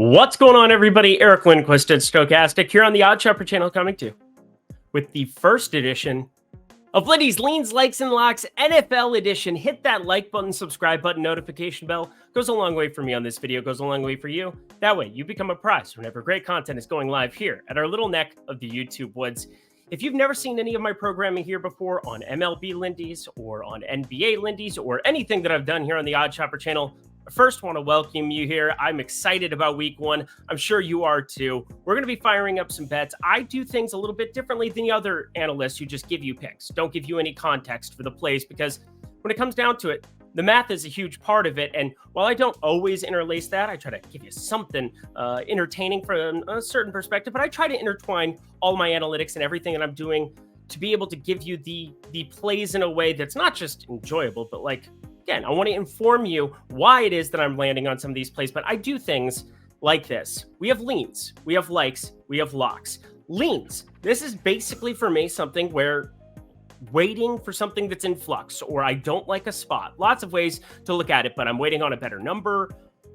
What's going on, everybody? Eric Lindquist at Stochastic here on the Odd Shopper channel, coming to you with the first edition of Lindy's Leans, Likes, and Locks NFL edition. Hit that like button, subscribe button, notification bell. Goes a long way for me on this video, goes a long way for you. That way, you become a prize whenever great content is going live here at our little neck of the YouTube woods. If you've never seen any of my programming here before on MLB Lindy's or on NBA Lindy's or anything that I've done here on the Odd Shopper channel, I first want to welcome you here. I'm excited about week one. I'm sure you are too. We're going to be firing up some bets. I do things a little bit differently than the other analysts who just give you picks, don't give you any context for the plays, because when it comes down to it, the math is a huge part of it. And while I don't always interlace that, I try to give you something entertaining from a certain perspective, but I try to intertwine all my analytics and everything that I'm doing to be able to give you the plays in a way that's not just enjoyable, but again, I want to inform you why it is that I'm landing on some of these plays, but I do things like this. We have leans, we have likes, we have locks. Leans, this is basically for me something where waiting for something that's in flux, or I don't like a spot. Lots of ways to look at it, but I'm waiting on a better number.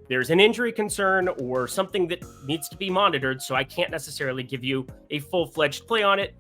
There's an injury concern or something that needs to be monitored, so I can't necessarily give you a full-fledged play on it.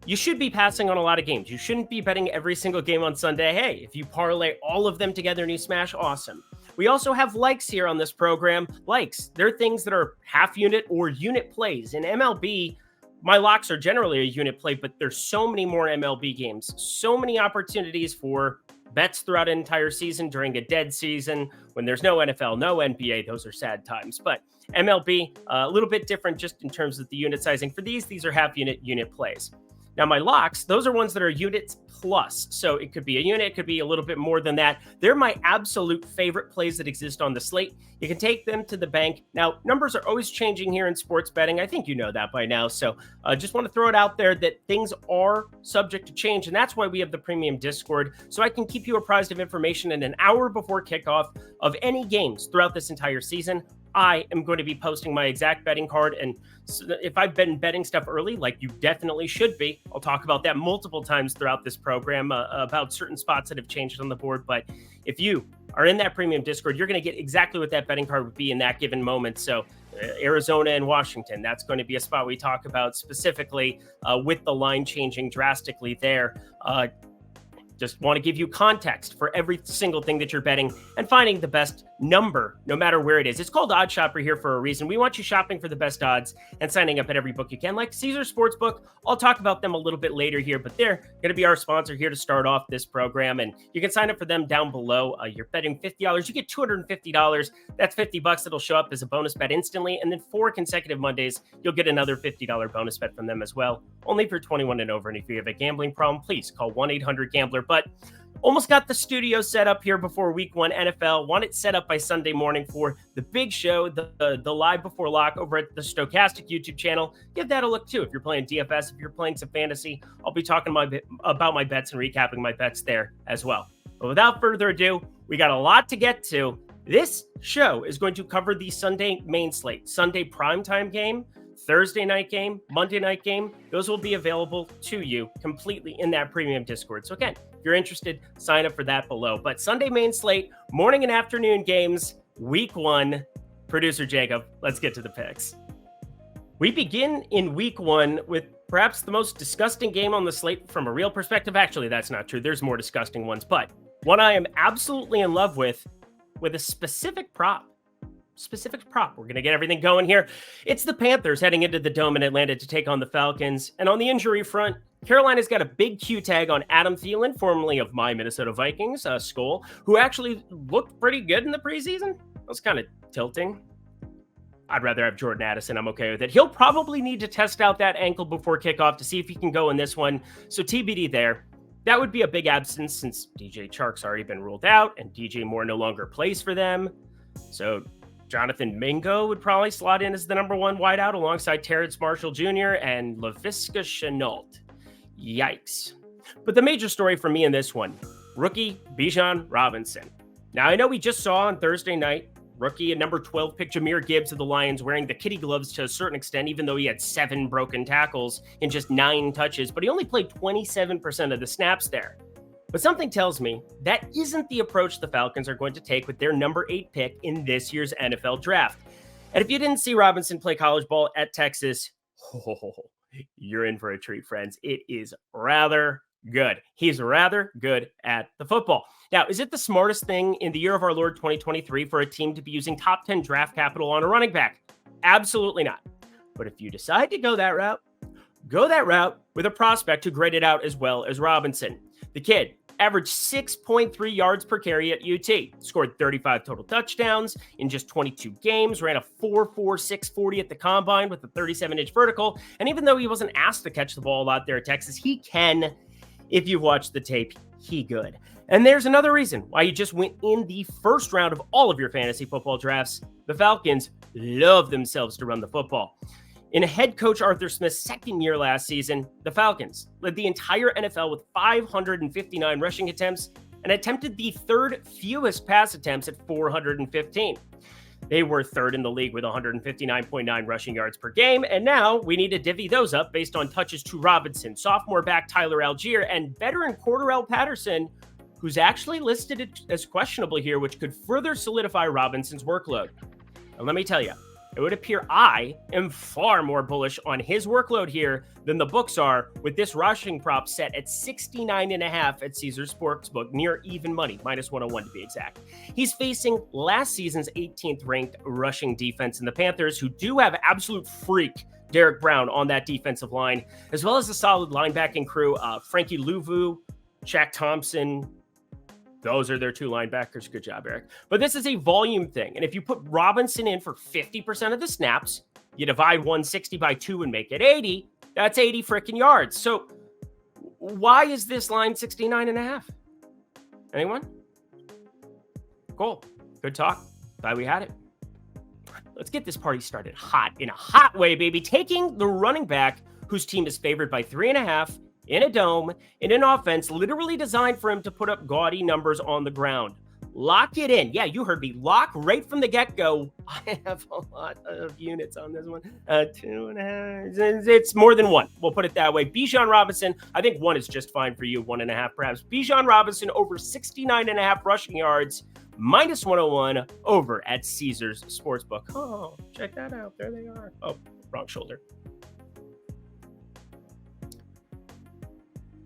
You should be passing on a lot of games. You shouldn't be betting every single game on Sunday. Hey, if you parlay all of them together and you smash, awesome. We also have likes here on this program. Likes, they're things that are half unit or unit plays. In MLB, my locks are generally a unit play, but there's so many more MLB games, so many opportunities for bets throughout an entire season during a dead season when there's no NFL, no NBA. Those are sad times. But MLB, a little bit different just in terms of the unit sizing. For these are half unit plays. Now, my locks, those are ones that are units plus. So it could be a unit, it could be a little bit more than that. They're my absolute favorite plays that exist on the slate. You can take them to the bank. Now, numbers are always changing here in sports betting. I think you know that by now. So just want to throw it out there that things are subject to change. And that's why we have the premium Discord. So I can keep you apprised of information in an hour before kickoff of any games throughout this entire season. I am going to be posting my exact betting card. And if I've been betting stuff early, like you definitely should be, I'll talk about that multiple times throughout this program about certain spots that have changed on the board. But if you are in that premium Discord, you're going to get exactly what that betting card would be in that given moment. So Arizona and Washington, that's going to be a spot we talk about specifically with the line changing drastically there. Just want to give you context for every single thing that you're betting and finding the best number, no matter where it is. It's called Odd Shopper here for a reason. We want you shopping for the best odds and signing up at every book you can, like Caesar Sportsbook. I'll talk about them a little bit later here, but they're going to be our sponsor here to start off this program. And you can sign up for them down below. You're betting $50, you get $250. That's $50 that'll show up as a bonus bet instantly. And then 4 consecutive Mondays, you'll get another $50 bonus bet from them as well. Only for 21 and over. And if you have a gambling problem, please call 1-800-GAMBLER. But almost got the studio set up here before week one NFL. Want it set up by Sunday morning for the big show, the live before lock over at the Stochastic YouTube channel. Give that a look too. If you're playing DFS, if you're playing some fantasy, I'll be talking about my bets and recapping my bets there as well. But without further ado, we got a lot to get to. This show is going to cover the Sunday main slate, Sunday primetime game, Thursday night game, Monday night game. Those will be available to you completely in that premium Discord. So again, if you're interested, sign up for that below. But Sunday main slate, morning and afternoon games, week one. Producer Jacob, let's get to the picks. We begin in week one with perhaps the most disgusting game on the slate from a real perspective. Actually, that's not true. There's more disgusting ones, but one I am absolutely in love with a specific prop. We're going to get everything going here. It's the Panthers heading into the Dome in Atlanta to take on the Falcons. And on the injury front, Carolina's got a big Q tag on Adam Thielen, formerly of my Minnesota Vikings, Skull, who actually looked pretty good in the preseason. That was kind of tilting. I'd rather have Jordan Addison. I'm okay with it. He'll probably need to test out that ankle before kickoff to see if he can go in this one. So TBD there. That would be a big absence since DJ Chark's already been ruled out and DJ Moore no longer plays for them. So Jonathan Mingo would probably slot in as the number one wideout alongside Terrence Marshall Jr. and Laviska Shenault. Yikes. But the major story for me in this one, rookie Bijan Robinson. Now, I know we just saw on Thursday night, rookie and number 12 pick Jahmyr Gibbs of the Lions wearing the kitty gloves to a certain extent, even though he had 7 broken tackles in just 9 touches, but he only played 27% of the snaps there. But something tells me that isn't the approach the Falcons are going to take with their number 8 pick in this year's NFL draft. And if you didn't see Robinson play college ball at Texas, you're in for a treat, friends. It is rather good. He's rather good at the football. Now, is it the smartest thing in the year of our Lord 2023 for a team to be using top 10 draft capital on a running back? Absolutely not. But if you decide to go that route with a prospect who graded out as well as Robinson. The kid averaged 6.3 yards per carry at UT, scored 35 total touchdowns in just 22 games, ran a 4.4 640 at the combine with a 37-inch vertical. And even though he wasn't asked to catch the ball a lot there at Texas, he can. If you've watched the tape, he good. And there's another reason why he just went in the first round of all of your fantasy football drafts. The Falcons love themselves to run the football. In head coach Arthur Smith's second year last season, the Falcons led the entire NFL with 559 rushing attempts and attempted the third fewest pass attempts at 415. They were third in the league with 159.9 rushing yards per game, and now we need to divvy those up based on touches to Robinson, sophomore back Tyler Algier, and veteran Cordarrelle Patterson, who's actually listed as questionable here, which could further solidify Robinson's workload. And let me tell you, it would appear I am far more bullish on his workload here than the books are, with this rushing prop set at 69.5 at Caesars Sportsbook, near even money, minus 101 to be exact. He's facing last season's 18th ranked rushing defense in the Panthers, who do have absolute freak Derek Brown on that defensive line, as well as a solid linebacking crew, Frankie Louvu, Shaq Thompson. Those are their two linebackers. Good job, Eric. But this is a volume thing. And if you put Robinson in for 50% of the snaps, you divide 160 by 2 and make it 80, that's 80 freaking yards. So why is this line 69.5? Anyone? Cool. Good talk. Glad we had it. Let's get this party started hot, in a hot way, baby. Taking the running back whose team is favored by 3.5 in a dome, in an offense literally designed for him to put up gaudy numbers on the ground. Lock it in. Yeah, you heard me. Lock right from the get-go. I have a lot of units on this one. 2.5. It's more than one. We'll put it that way. Bijan Robinson, I think 1 is just fine for you. 1.5 perhaps. Bijan Robinson over 69.5 rushing yards, minus 101 over at Caesars Sportsbook. Oh, check that out. There they are. Oh, wrong shoulder.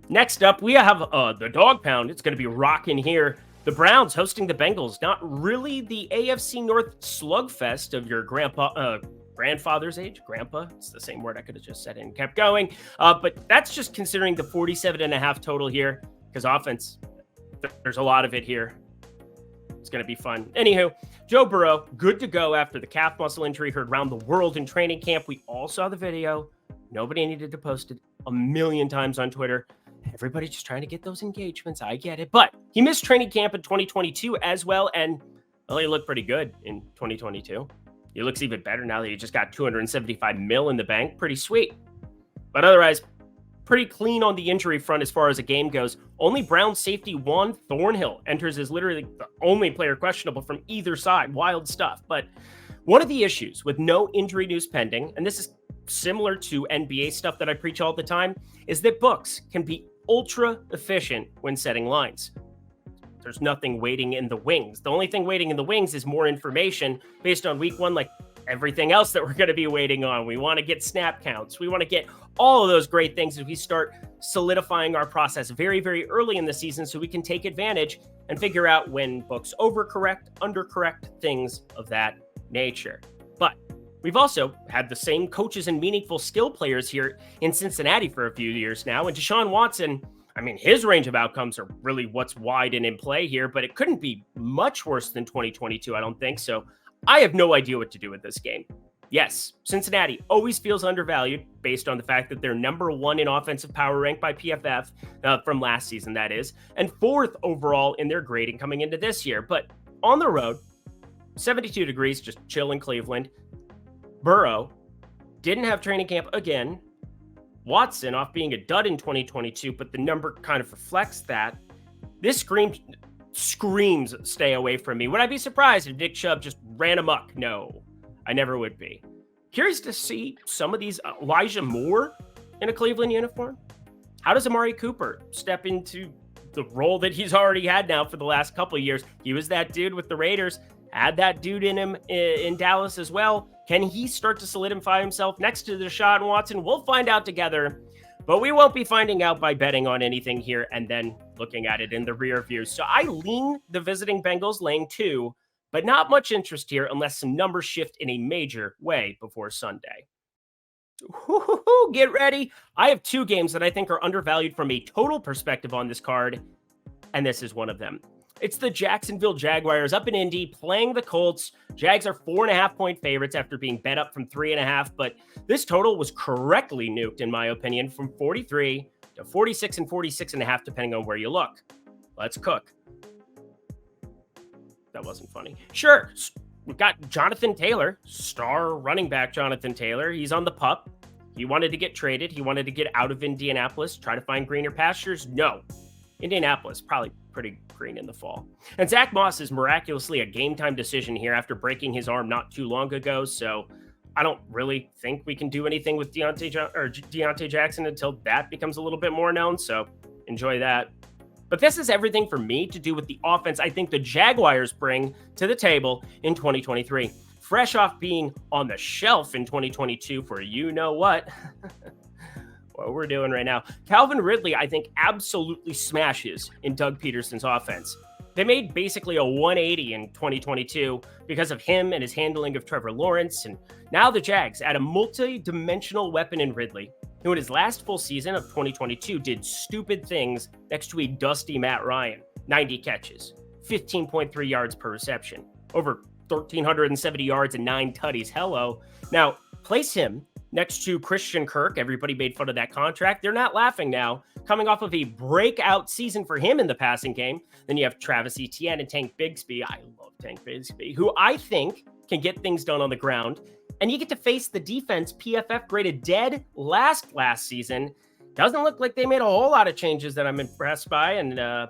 Next up, we have the Dog Pound. It's going to be rocking here. The Browns hosting the Bengals. Not really the AFC North slugfest of your grandfather's age. Grandpa, it's the same word I could have just said and kept going. But that's just considering the 47.5 total here, because offense, there's a lot of it here. It's going to be fun. Anywho, Joe Burrow, good to go after the calf muscle injury heard around the world in training camp. We all saw the video. Nobody needed to post it a million times on Twitter. Everybody just trying to get those engagements. I get it. But he missed training camp in 2022 as well. And well, he looked pretty good in 2022. He looks even better now that he just got $275 million in the bank. Pretty sweet. But otherwise, pretty clean on the injury front as far as a game goes. Only Brown safety Juan Thornhill enters as literally the only player questionable from either side. Wild stuff. But one of the issues with no injury news pending, and this is similar to NBA stuff that I preach all the time, is that books can be ultra efficient when setting lines. There's nothing waiting in the wings. The only thing waiting in the wings is more information based on week 1, like everything else that we're going to be waiting on. We want to get snap counts. We want to get all of those great things as we start solidifying our process very, very early in the season so we can take advantage and figure out when books overcorrect, undercorrect, things of that nature. But we've also had the same coaches and meaningful skill players here in Cincinnati for a few years now. And Deshaun Watson, I mean, his range of outcomes are really what's wide and in play here, but it couldn't be much worse than 2022, I don't think. So I have no idea what to do with this game. Yes, Cincinnati always feels undervalued based on the fact that they're number 1 in offensive power ranked by PFF from last season, that is, and 4th overall in their grading coming into this year. But on the road, 72 degrees, just chill in Cleveland. Burrow didn't have training camp again. Watson off being a dud in 2022, but the number kind of reflects that. This screams stay away from me. Would I be surprised if Nick Chubb just ran amok? No, I never would be. Curious to see some of these Elijah Moore in a Cleveland uniform. How does Amari Cooper step into the role that he's already had now for the last couple of years? He was that dude with the Raiders. had that dude in him in Dallas as well. Can he start to solidify himself next to Deshaun Watson? We'll find out together, but we won't be finding out by betting on anything here and then looking at it in the rear view. So I lean the visiting Bengals laying 2, but not much interest here unless some numbers shift in a major way before Sunday. Get ready. I have 2 games that I think are undervalued from a total perspective on this card, and this is one of them. It's the Jacksonville Jaguars up in Indy playing the Colts. Jags are 4.5-point favorites after being bet up from 3.5, but this total was correctly nuked, in my opinion, from 43 to 46 and 46.5, depending on where you look. Let's cook. That wasn't funny. Sure, we've got Jonathan Taylor, star running back Jonathan Taylor. He's on the pup. He wanted to get traded. He wanted to get out of Indianapolis, try to find greener pastures. No. Indianapolis, probably pretty green in the fall. And Zach Moss is miraculously a game-time decision here after breaking his arm not too long ago, so I don't really think we can do anything with Deontay Jackson until that becomes a little bit more known, so enjoy that. But this is everything for me to do with the offense I think the Jaguars bring to the table in 2023. Fresh off being on the shelf in 2022 for you-know-what. What we're doing right now. Calvin Ridley, I think, absolutely smashes in Doug Peterson's offense. They made basically a 180 in 2022 because of him and his handling of Trevor Lawrence. And now the Jags add a multi-dimensional weapon in Ridley, who in his last full season of 2022 did stupid things next to a dusty Matt Ryan. 90 catches, 15.3 yards per reception, over 1,370 yards and 9 tutties. Hello. Now, place him next to Christian Kirk. Everybody made fun of that contract. They're not laughing now. Coming off of a breakout season for him in the passing game. Then you have Travis Etienne and Tank Bigsby. I love Tank Bigsby, who I think can get things done on the ground. And you get to face the defense PFF graded dead last season. Doesn't look like they made a whole lot of changes that I'm impressed by. And I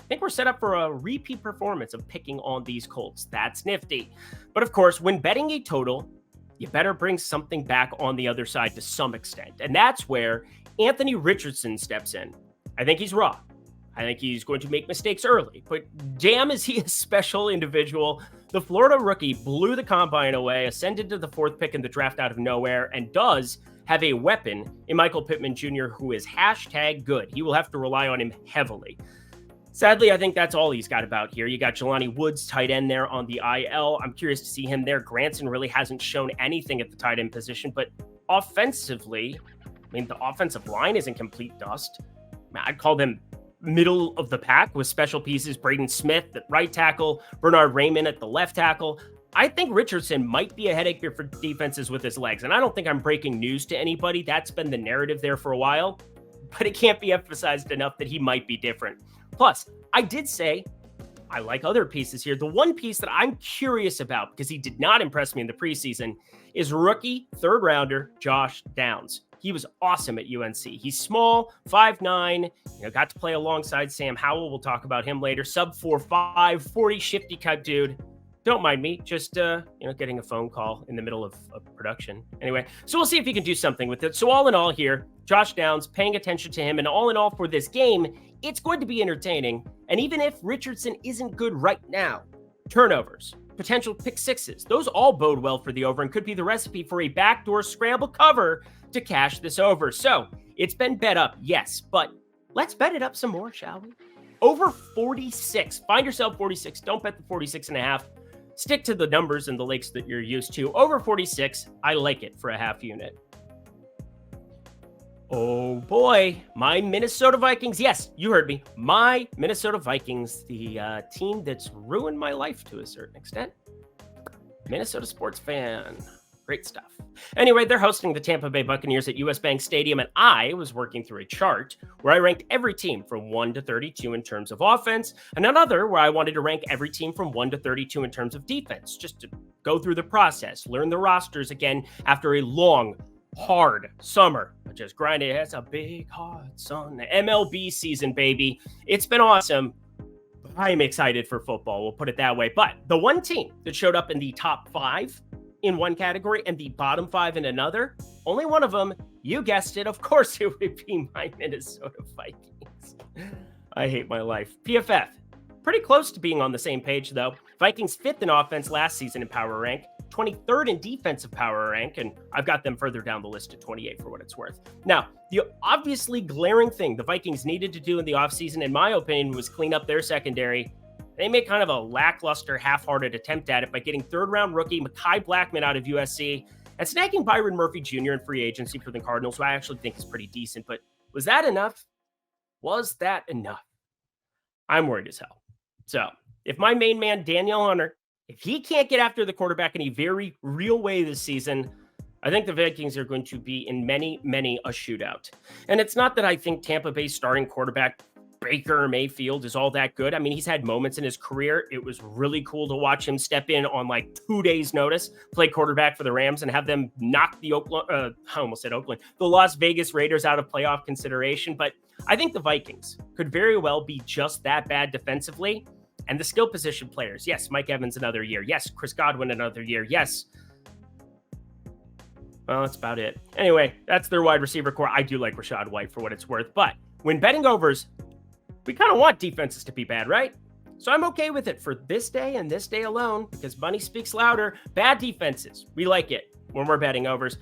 think we're set up for a repeat performance of picking on these Colts. That's nifty. But of course, when betting a total, you better bring something back on the other side to some extent. And that's where Anthony Richardson steps in. I think he's raw. I think he's going to make mistakes early, but damn is he a special individual. The Florida rookie blew the combine away, ascended to the 4th pick in the draft out of nowhere, and does have a weapon in Michael Pittman Jr., who is #good. He will have to rely on him heavily. Sadly, I think that's all he's got about here. You got Jelani Woods, tight end there on the IL. I'm curious to see him there. Granson really hasn't shown anything at the tight end position, but offensively, I mean, the offensive line isn't complete dust. I'd call them middle of the pack with special pieces. Braden Smith at right tackle, Bernard Raymond at the left tackle. I think Richardson might be a headache here for defenses with his legs, and I don't think I'm breaking news to anybody. That's been the narrative there for a while, but it can't be emphasized enough that he might be different. Plus, I did say I like other pieces here. The one piece that I'm curious about, because he did not impress me in the preseason, is rookie 3rd rounder Josh Downs. He was awesome at UNC. He's small, 5'9", got to play alongside Sam Howell. We'll talk about him later. Sub 4'5", 40 shifty type dude. Don't mind me, just getting a phone call in the middle of production. Anyway, so we'll see if he can do something with it. So all in all here, Josh Downs, paying attention to him, and all in all for this game, it's going to be entertaining. And even if Richardson isn't good right now, turnovers, potential pick sixes, those all bode well for the over and could be the recipe for a backdoor scramble cover to cash this over. So it's been bet up, yes, but let's bet it up some more, shall we? Over 46. Find yourself 46. Don't bet the 46.5. Stick to the numbers and the lakes that you're used to. Over 46, I like it for a half unit. Oh boy, my Minnesota Vikings. Yes, you heard me. My Minnesota Vikings, the team that's ruined my life to a certain extent. Minnesota sports fan. Great stuff. Anyway, they're hosting the Tampa Bay Buccaneers at US Bank Stadium, and I was working through a chart where I ranked every team from 1 to 32 in terms of offense, and another where I wanted to rank every team from 1 to 32 in terms of defense, just to go through the process, learn the rosters again after a long, hard summer. I just grinded. It's a big, hard sun. MLB season, baby. It's been awesome. I'm excited for football. We'll put it that way. But the one team that showed up in the top 5 in one category and the bottom 5 in another, only one of them, you guessed it, of course it would be my Minnesota Vikings. I hate my life. PFF, pretty close to being on the same page though. Vikings 5th in offense last season in power rank, 23rd in defensive power rank, and I've got them further down the list at 28 for what it's worth. Now, the obviously glaring thing the Vikings needed to do in the offseason, in my opinion, was clean up their secondary. They made kind of a lackluster, half-hearted attempt at it by getting third-round rookie Mekhi Blackman out of USC and snagging Byron Murphy Jr. in free agency for the Cardinals, who I actually think is pretty decent. But was that enough? Was that enough? I'm worried as hell. So if my main man, Daniel Hunter, if he can't get after the quarterback in a very real way this season, I think the Vikings are going to be in many a shootout. And it's not that I think Tampa Bay's starting quarterback Baker Mayfield is all that good. I mean, he's had moments in his career. It was really cool to watch him step in on like 2 days' notice, play quarterback for the Rams, and have them knock the the Las Vegas Raiders out of playoff consideration. But I think the Vikings could very well be just that bad defensively. And the skill position players, yes, Mike Evans another year. Yes, Chris Godwin another year. Yes. Well, that's about it. Anyway, that's their wide receiver core. I do like Rachaad White for what it's worth. But when betting overs, we kind of want defenses to be bad, right? So I'm okay with it for this day and this day alone because money speaks louder. Bad defenses, we like it when we're betting overs.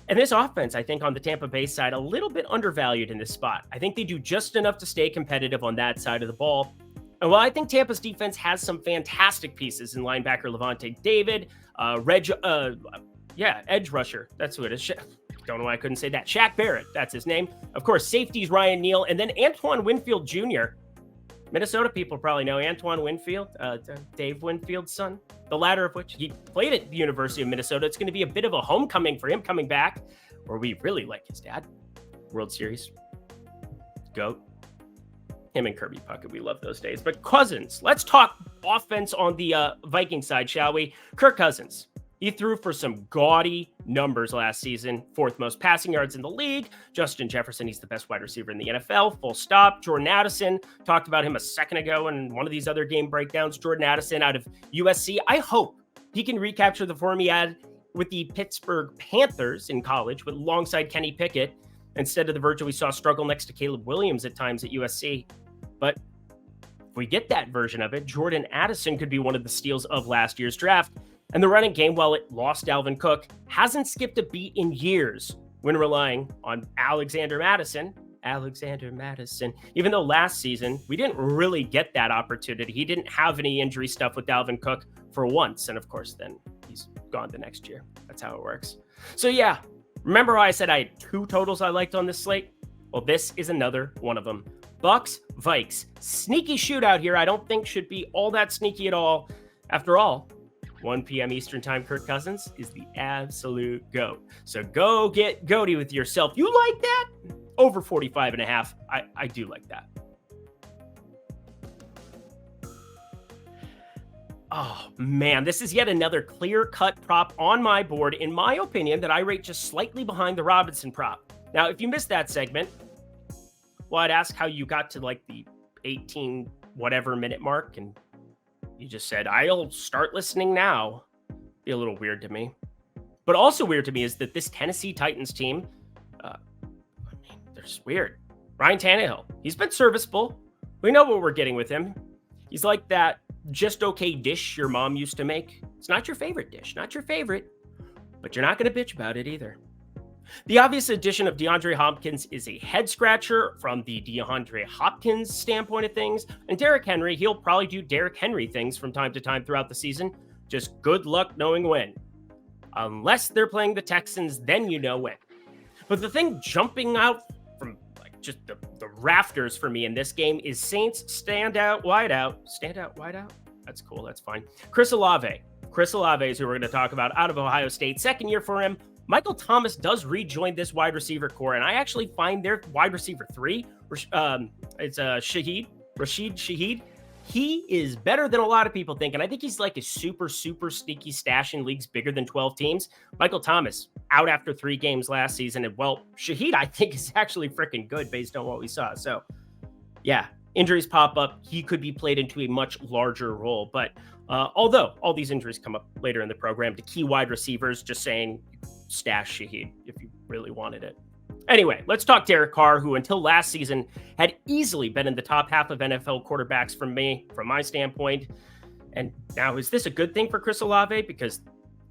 And this offense, I think on the Tampa Bay side, a little bit undervalued in this spot. I think they do just enough to stay competitive on that side of the ball. And while I think Tampa's defense has some fantastic pieces in linebacker Levante David, edge rusher, that's who it is. Don't know why I couldn't say that. Shaq Barrett, that's his name. Of course, safeties Ryan Neal, and then Antoine Winfield Jr. Minnesota people probably know Antoine Winfield, Dave Winfield's son, the latter of which he played at the University of Minnesota. It's going to be a bit of a homecoming for him coming back, where we really like his dad. World Series. GOAT. Him and Kirby Puckett, we love those days. But Cousins, let's talk offense on the Viking side, shall we? Kirk Cousins. He threw for some gaudy numbers last season. 4th most passing yards in the league. Justin Jefferson, he's the best wide receiver in the NFL. Full stop. Jordan Addison, talked about him a second ago in one of these other game breakdowns. Jordan Addison out of USC. I hope he can recapture the form he had with the Pittsburgh Panthers in college alongside Kenny Pickett instead of the version we saw struggle next to Caleb Williams at times at USC. But if we get that version of it, Jordan Addison could be one of the steals of last year's draft. And the running game, while it lost Dalvin Cook, hasn't skipped a beat in years when relying on Alexander Mattison. Even though last season, we didn't really get that opportunity. He didn't have any injury stuff with Dalvin Cook for once. And of course, then he's gone the next year. That's how it works. So yeah, remember how I said I had 2 totals I liked on this slate? Well, this is another one of them. Bucks, Vikes. Sneaky shootout here. I don't think should be all that sneaky at all. After all, 1 p.m. Eastern time, Kirk Cousins is the absolute GOAT. So go get goaty with yourself. You like that? Over 45.5. I do like that. Oh, man, this is yet another clear-cut prop on my board, in my opinion, that I rate just slightly behind the Robinson prop. Now, if you missed that segment, well, I'd ask how you got to like the 18 whatever minute mark, and you just said, I'll start listening now. Be a little weird to me. But also weird to me is that this Tennessee Titans team, they're just weird. Ryan Tannehill, he's been serviceable. We know what we're getting with him. He's like that just okay dish your mom used to make. It's not your favorite dish, not your favorite, but you're not going to bitch about it either. The obvious addition of DeAndre Hopkins is a head scratcher from the DeAndre Hopkins standpoint of things. And Derrick Henry, he'll probably do Derrick Henry things from time to time throughout the season. Just good luck knowing when. Unless they're playing the Texans, then you know when. But the thing jumping out from like just the rafters for me in this game is Saints standout wideout. Standout wideout? That's cool. That's fine. Chris Olave. Chris Olave is who we're going to talk about out of Ohio State. Second year for him. Michael Thomas does rejoin this wide receiver core, and I actually find their wide receiver 3, it's Rashid Shaheed. He is better than a lot of people think, and I think he's like a super sneaky stash in leagues bigger than 12 teams. Michael Thomas out after 3 games last season, and well, Shaheed I think is actually freaking good based on what we saw. So yeah, injuries pop up. He could be played into a much larger role, but although all these injuries come up later in the program to key wide receivers, just saying stash Shaheed if you really wanted it. Anyway, let's talk Derek Carr, who until last season had easily been in the top half of NFL quarterbacks from my standpoint. And now, is this a good thing for Chris Olave? Because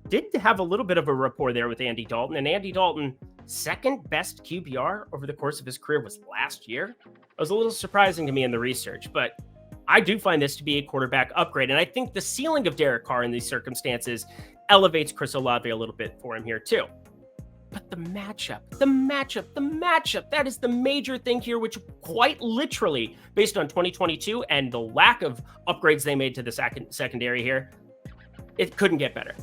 did have a little bit of a rapport there with Andy Dalton, and Andy Dalton, second best QBR over the course of his career was last year. It was a little surprising to me in the research, but I do find this to be a quarterback upgrade. And I think the ceiling of Derek Carr in these circumstances elevates Chris Olave a little bit for him here too. But the matchup, that is the major thing here, which quite literally, based on 2022 and the lack of upgrades they made to the secondary here, it couldn't get better.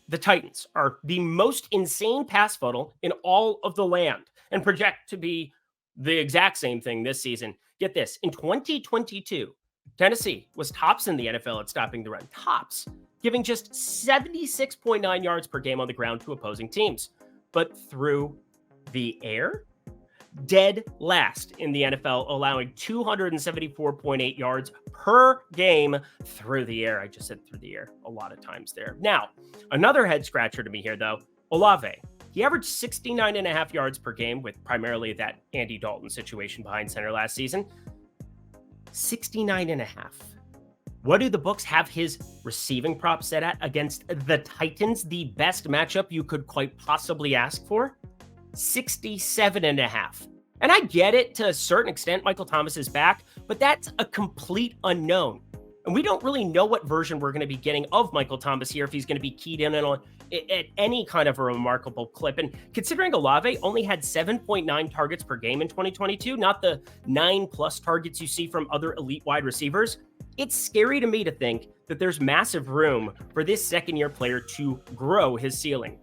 The Titans are the most insane pass funnel in all of the land and project to be the exact same thing this season. Get this, in 2022, Tennessee was tops in the NFL at stopping the run, tops, giving just 76.9 yards per game on the ground to opposing teams. But through the air, dead last in the NFL, allowing 274.8 yards per game through the air. I just said through the air a lot of times there. Now, another head scratcher to me here, though, Olave. He averaged 69.5 yards per game with primarily that Andy Dalton situation behind center last season. 69.5. What do the books have his receiving prop set at against the Titans? The best matchup you could quite possibly ask for? 67.5. And I get it to a certain extent. Michael Thomas is back, but that's a complete unknown. And we don't really know what version we're going to be getting of Michael Thomas here, if he's going to be keyed in on at any kind of a remarkable clip. And considering Olave only had 7.9 targets per game in 2022, not the 9+ targets you see from other elite wide receivers, it's scary to me to think that there's massive room for this second-year player to grow his ceiling.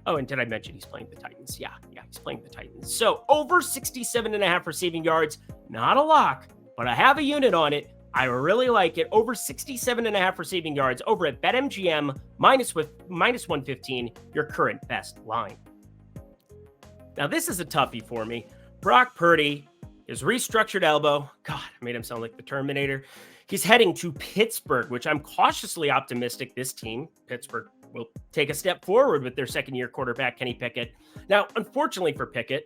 Oh, and did I mention he's playing the Titans? Yeah, he's playing the Titans. So over 67.5 receiving yards, not a lock, but I have a unit on it. I really like it. Over 67.5 receiving yards over at BetMGM, minus 115, your current best line. Now, this is a toughie for me. Brock Purdy, his restructured elbow. God, I made him sound like the Terminator. He's heading to Pittsburgh, which I'm cautiously optimistic this team, Pittsburgh, will take a step forward with their second-year quarterback, Kenny Pickett. Now, unfortunately for Pickett,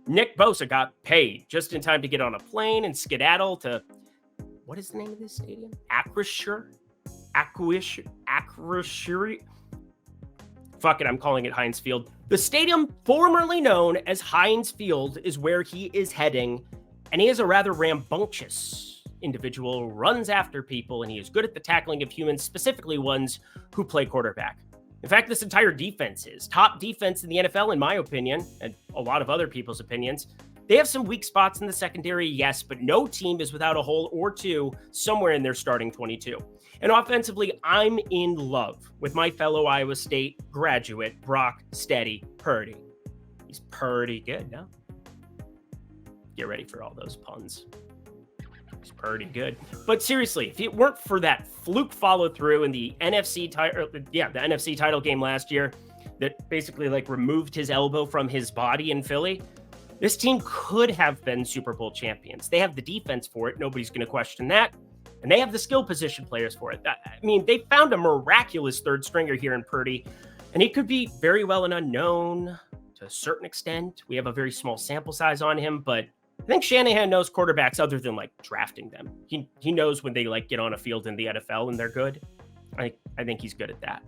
Nick Bosa got paid just in time to get on a plane and skedaddle to, what is the name of this stadium? Acrisure? Fuck it, I'm calling it Heinz Field. The stadium formerly known as Heinz Field is where he is heading, and he is a rather rambunctious individual, runs after people, and he is good at the tackling of humans, specifically ones who play quarterback. In fact, this entire defense is top defense in the NFL, in my opinion, and a lot of other people's opinions. They have some weak spots in the secondary, yes, but no team is without a hole or two somewhere in their starting 22. And offensively, I'm in love with my fellow Iowa State graduate, Brock Steady Purdy. He's pretty good, no? Get ready for all those puns. He's pretty good. But seriously, if it weren't for that fluke follow through in the NFC title game last year that basically removed his elbow from his body in Philly, this team could have been Super Bowl champions. They have the defense for it. Nobody's going to question that. And they have the skill position players for it. I mean, they found a miraculous third stringer here in Purdy, and he could be very well an unknown to a certain extent. We have a very small sample size on him, but I think Shanahan knows quarterbacks other than drafting them. He knows when they get on a field in the NFL and they're good. I think he's good at that.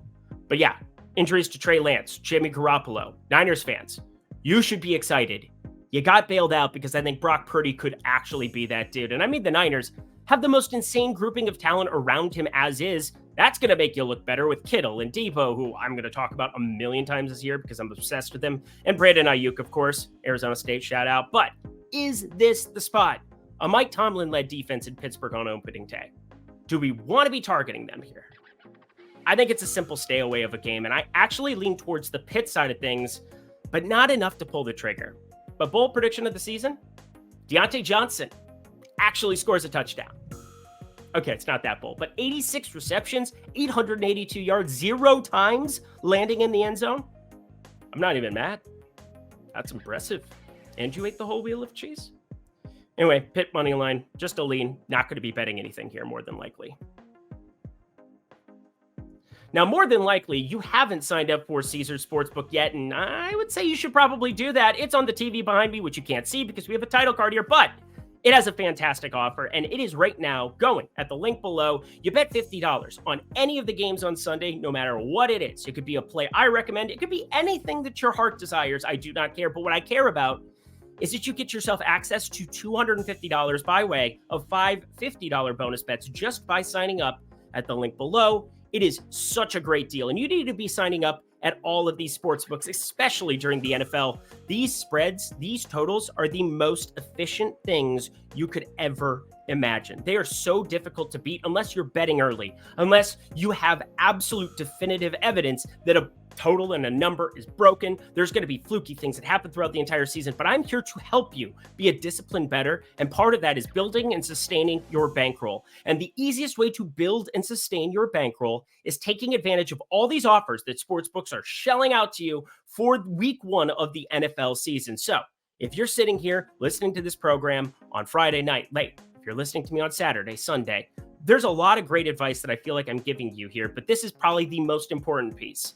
But yeah, injuries to Trey Lance, Jimmy Garoppolo, Niners fans, you should be excited. You got bailed out because I think Brock Purdy could actually be that dude. And I mean, the Niners have the most insane grouping of talent around him as is. That's going to make you look better with Kittle and Debo, who I'm going to talk about a million times this year because I'm obsessed with him. And Brandon Ayuk, of course, Arizona State shout out. But is this the spot? A Mike Tomlin-led defense in Pittsburgh on opening day. Do we want to be targeting them here? I think it's a simple stay away of a game, and I actually lean towards the Pitt side of things, but not enough to pull the trigger. But bold prediction of the season, Deontay Johnson actually scores a touchdown. Okay, it's not that bold, but 86 receptions, 882 yards, 0 times landing in the end zone. I'm not even mad. That's impressive. And you ate the whole wheel of cheese? Anyway, Pitt money line, just a lean. Not going to be betting anything here, more than likely. Now, more than likely, you haven't signed up for Caesars Sportsbook yet, and I would say you should probably do that. It's on the TV behind me, which you can't see because we have a title card here, but It has a fantastic offer, and it is right now going at the link below. You bet $50 on any of the games on Sunday, no matter what it is. It could be a play I recommend. It could be anything that your heart desires. I do not care. But what I care about is that you get yourself access to $250 by way of 5 $50 bonus bets just by signing up at the link below. It is such a great deal, and you need to be signing up at all of these sports books, especially during the NFL. These spreads, these totals are the most efficient things you could ever imagine. They are so difficult to beat unless you're betting early, unless you have absolute definitive evidence that a total and a number is broken. There's going to be fluky things that happen throughout the entire season, but I'm here to help you be a disciplined bettor, and part of that is building and sustaining your bankroll. And the easiest way to build and sustain your bankroll is taking advantage of all these offers that sportsbooks are shelling out to you for week 1 of the NFL season. So if you're sitting here listening to this program on Friday night late, if you're listening to me on Saturday, Sunday, there's a lot of great advice that I feel like I'm giving you here, but this is probably the most important piece.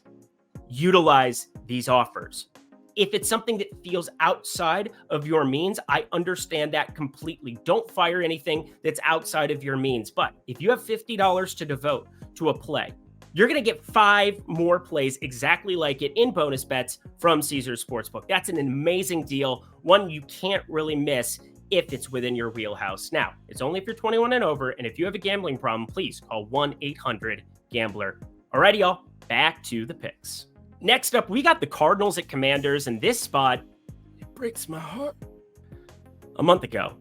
Utilize these offers. If it's something that feels outside of your means, I understand that completely. Don't fire anything that's outside of your means. But if you have $50 to devote to a play, you're going to get 5 more plays exactly like it in bonus bets from Caesars Sportsbook. That's an amazing deal, one you can't really miss if it's within your wheelhouse. Now, it's only if you're 21 and over, and if you have a gambling problem, please call 1-800-GAMBLER. Alrighty, y'all, back to the picks. Next up, we got the Cardinals at Commanders, and this spot, it breaks my heart. A month ago,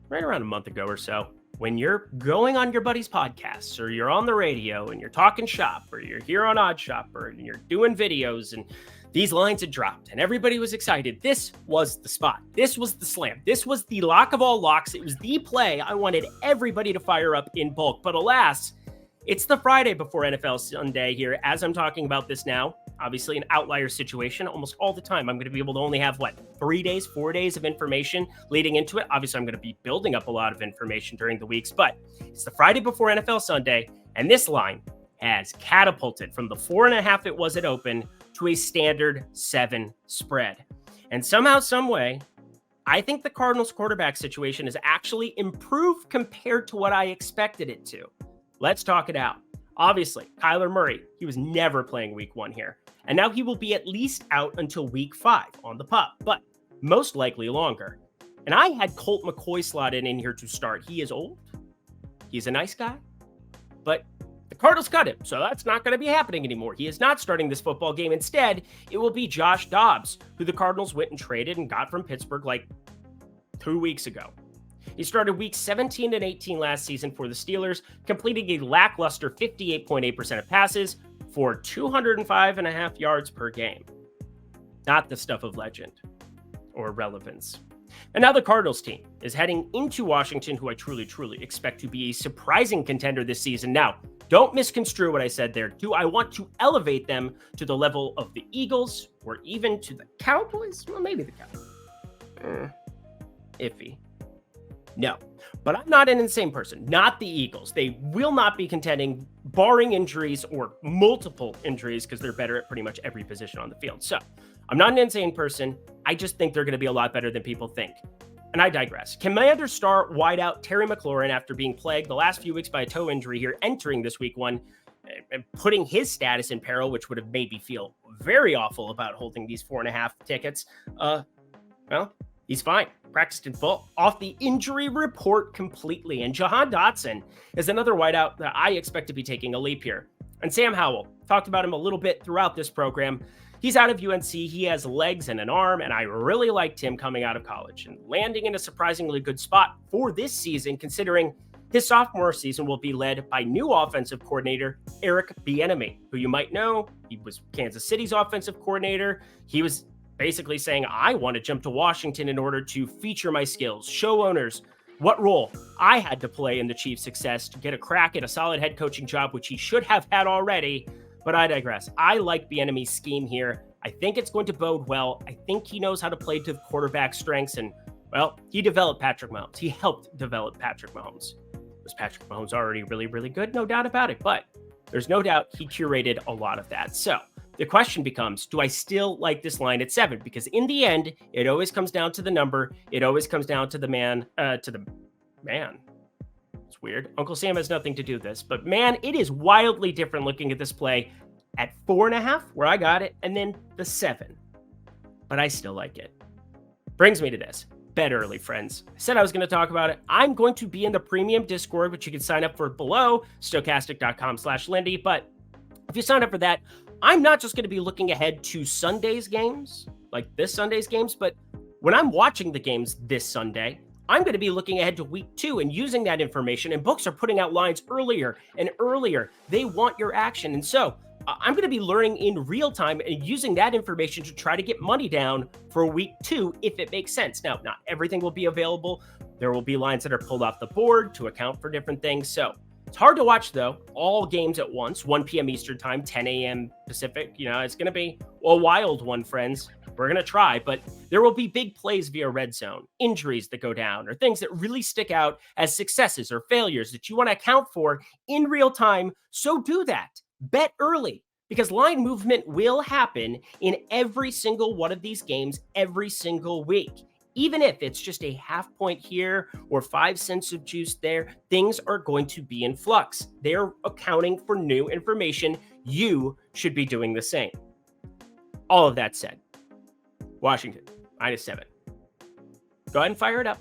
right around a month ago or so, when you're going on your buddy's podcasts, or you're on the radio and you're talking shop, or you're here on Odd Shopper and you're doing videos, and these lines had dropped and everybody was excited, this was the spot. This was the slam. This was the lock of all locks. It was the play I wanted everybody to fire up in bulk. But alas, it's the Friday before NFL Sunday here as I'm talking about this now. Obviously an outlier situation almost all the time. I'm going to be able to only have 4 days of information leading into it. Obviously I'm going to be building up a lot of information during the weeks, but it's the Friday before NFL Sunday, and this line has catapulted from the 4.5 it was at open to a standard 7 spread. And somehow, some way, I think the Cardinals quarterback situation has actually improved compared to what I expected it to. Let's talk it out. Obviously, Kyler Murray, he was never playing week 1 here. And now he will be at least out until week 5 on the pup, but most likely longer. And I had Colt McCoy slotted in here to start. He is old. He's a nice guy, but the Cardinals cut him, so that's not going to be happening anymore. He is not starting this football game. Instead, it will be Josh Dobbs, who the Cardinals went and traded and got from Pittsburgh 2 weeks ago. He started weeks 17 and 18 last season for the Steelers, completing a lackluster 58.8% of passes for 205.5 yards per game. Not the stuff of legend or relevance. And now the Cardinals team is heading into Washington, who I truly expect to be a surprising contender this season. Now, don't misconstrue what I said there. Do I want to elevate them to the level of the Eagles or even to the Cowboys? Well, maybe the Cowboys. Iffy. No, but I'm not an insane person. Not the Eagles. They will not be contending, barring injuries or multiple injuries, because they're better at pretty much every position on the field. So I'm not an insane person. I just think they're going to be a lot better than people think. And I digress. Commander star wideout Terry McLaurin, after being plagued the last few weeks by a toe injury here, entering this week 1, and putting his status in peril, which would have made me feel very awful about holding these 4.5 tickets. Well, he's fine. Practiced in full, off the injury report completely. And Jahan Dotson is another wideout that I expect to be taking a leap here. And Sam Howell, talked about him a little bit throughout this program. He's out of UNC. He has legs and an arm, and I really liked him coming out of college and landing in a surprisingly good spot for this season, considering his sophomore season will be led by new offensive coordinator Eric Bieniemy, who you might know. He was Kansas City's offensive coordinator. He was basically saying, I want to jump to Washington in order to feature my skills, show owners what role I had to play in the Chiefs' success to get a crack at a solid head coaching job, which he should have had already. But I digress. I like Bieniemy's scheme here. I think it's going to bode well. I think he knows how to play to the quarterback strengths. And, well, he developed Patrick Mahomes. He helped develop Patrick Mahomes. Was Patrick Mahomes already really good? No doubt about it. But there's no doubt he curated a lot of that. So The question becomes, do I still like this line at 7? Because in the end, it always comes down to the number. It always comes down to the man. It's weird. Uncle Sam has nothing to do with this, but man, it is wildly different looking at this play at 4.5, where I got it, and then the 7. But I still like it. Brings me to this. Bet early, friends. I said I was going to talk about it. I'm going to be in the premium Discord, which you can sign up for below, stokastic.com/Lindy. But if you sign up for that, I'm not just going to be looking ahead to Sunday's games, like this Sunday's games, but when I'm watching the games this Sunday, I'm going to be looking ahead to week 2 and using that information. And books are putting out lines earlier and earlier. They want your action. And so I'm going to be learning in real time and using that information to try to get money down for week 2, if it makes sense. Now, not everything will be available. There will be lines that are pulled off the board to account for different things. So it's hard to watch, though, all games at once, 1 p.m. Eastern time, 10 a.m. Pacific. It's going to be a wild one, friends. We're going to try, but there will be big plays via red zone, injuries that go down, or things that really stick out as successes or failures that you want to account for in real time. So do that. Bet early, because line movement will happen in every single one of these games every single week. Even if it's just a half point here or 5 cents of juice there, things are going to be in flux. They're accounting for new information. You should be doing the same. All of that said, Washington, -7. Go ahead and fire it up.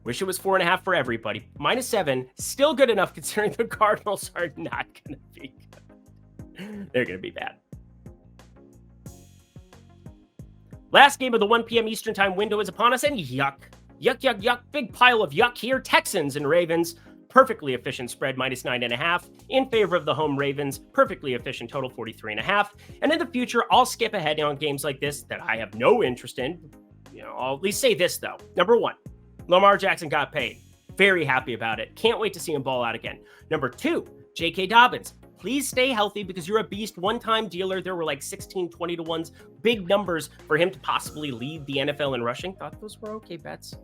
Wish it was 4.5 for everybody. -7, still good enough considering the Cardinals are not going to be good. They're going to be bad. Last game of the 1 p.m. Eastern time window is upon us, and yuck. Big pile of yuck here. Texans and Ravens. Perfectly efficient spread, -9.5 in favor of the home Ravens. Perfectly efficient total, 43.5. And in the future, I'll skip ahead on games like this that I have no interest in. I'll at least say this, though. Number 1, Lamar Jackson got paid. Very happy about it. Can't wait to see him ball out again. Number 2, J.K. Dobbins. Please stay healthy because you're a beast, one-time dealer. There were like 16, 20 to 1s, big numbers for him to possibly lead the NFL in rushing. Thought those were okay bets.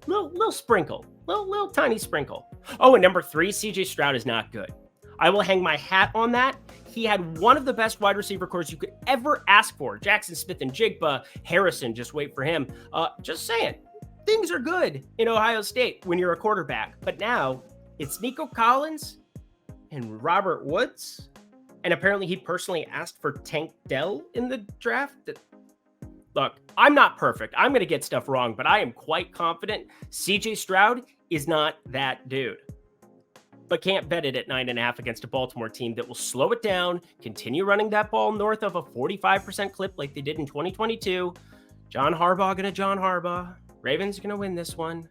Little sprinkle, little tiny sprinkle. Oh, and number 3, CJ Stroud is not good. I will hang my hat on that. He had one of the best wide receiver cores you could ever ask for. Jackson Smith and Jigba, Harrison, just wait for him. Just saying, things are good in Ohio State when you're a quarterback. But now it's Nico Collins and Robert Woods. And apparently he personally asked for Tank Dell in the draft. Look, I'm not perfect. I'm going to get stuff wrong, but I am quite confident CJ Stroud is not that dude. But can't bet it at 9.5 against a Baltimore team that will slow it down, continue running that ball north of a 45% clip like they did in 2022. John Harbaugh going to John Harbaugh. Ravens are going to win this one.